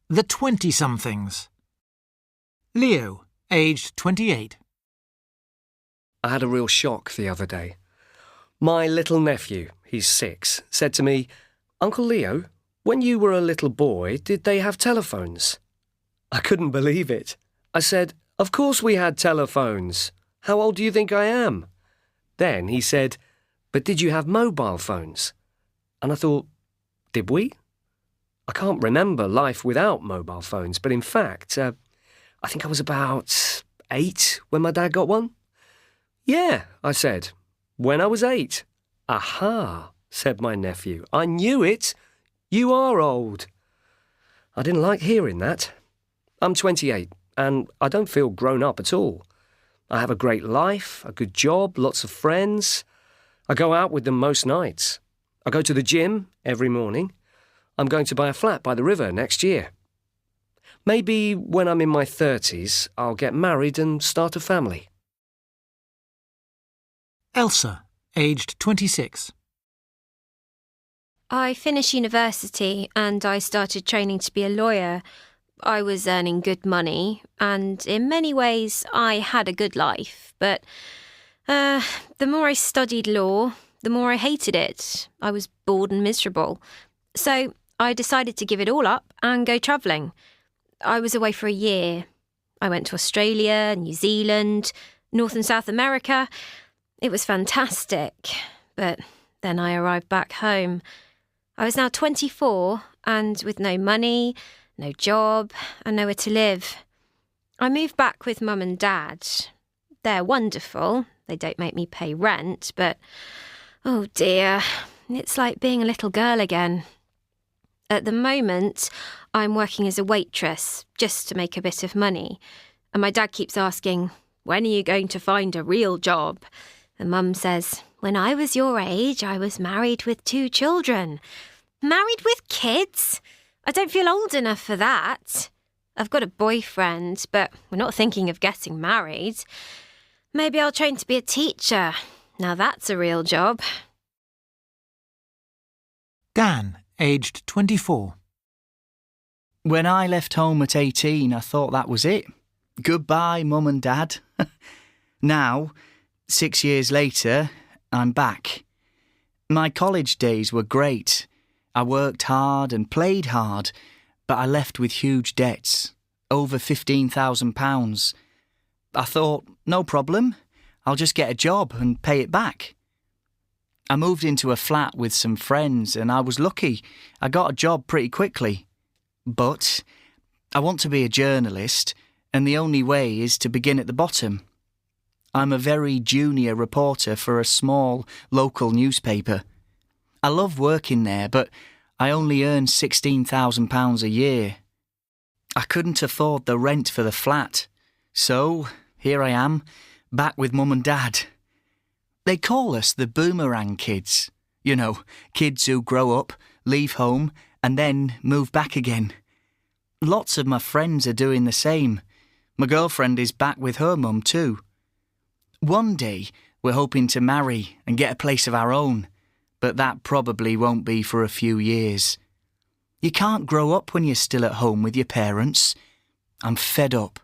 The 20-somethings. Leo, aged 28. I had a real shock the other day. My little nephew, he's 6, said to me, "Uncle Leo, when you were a little boy, did they have telephones?" I couldn't believe it. I said, "Of course we had telephones. How old do you think I am?" Then he said, "But did you have mobile phones?" And I thought, did we? I can't remember life without mobile phones, but in fact, I think I was about 8 when my dad got one. "Yeah," I said, "when I was 8. "Aha," said my nephew. "I knew it. You are old." I didn't like hearing that. I'm 28, and I don't feel grown up at all. I have a great life, a good job, lots of friends. I go out with them most nights. I go to the gym every morning. I'm going to buy a flat by the river next year. Maybe when I'm in my 30s, I'll get married and start a family. Elsa, aged 26. I finished university and I started training to be a lawyer. I was earning good money and in many ways I had a good life, but the more I studied law, the more I hated it. I was bored and miserable. So I decided to give it all up and go travelling. I was away for a year. I went to Australia, New Zealand, North and South America. It was fantastic, but then I arrived back home. I was now 24 and with no money, no job and nowhere to live. I moved back with Mum and Dad. They're wonderful. They don't make me pay rent, but oh dear, it's like being a little girl again. At the moment, I'm working as a waitress just to make a bit of money. And my dad keeps asking, "When are you going to find a real job?" And Mum says, "When I was your age, I was married with 2 children." Married with kids? I don't feel old enough for that. I've got a boyfriend, but we're not thinking of getting married. Maybe I'll train to be a teacher. Now that's a real job. Dan, aged 24. When I left home at 18, I thought that was it. Goodbye, Mum and Dad. Now, 6 years later, I'm back. My college days were great. I worked hard and played hard, but I left with huge debts, over £15,000. I thought, no problem, I'll just get a job and pay it back. I moved into a flat with some friends and I was lucky. I got a job pretty quickly. But I want to be a journalist and the only way is to begin at the bottom. I'm a very junior reporter for a small local newspaper. I love working there, but I only earn £16,000 a year. I couldn't afford the rent for the flat. So here I am, back with Mum and Dad. They call us the boomerang kids. You know, kids who grow up, leave home, and then move back again. Lots of my friends are doing the same. My girlfriend is back with her mum too. One day, we're hoping to marry and get a place of our own, but that probably won't be for a few years. You can't grow up when you're still at home with your parents. I'm fed up.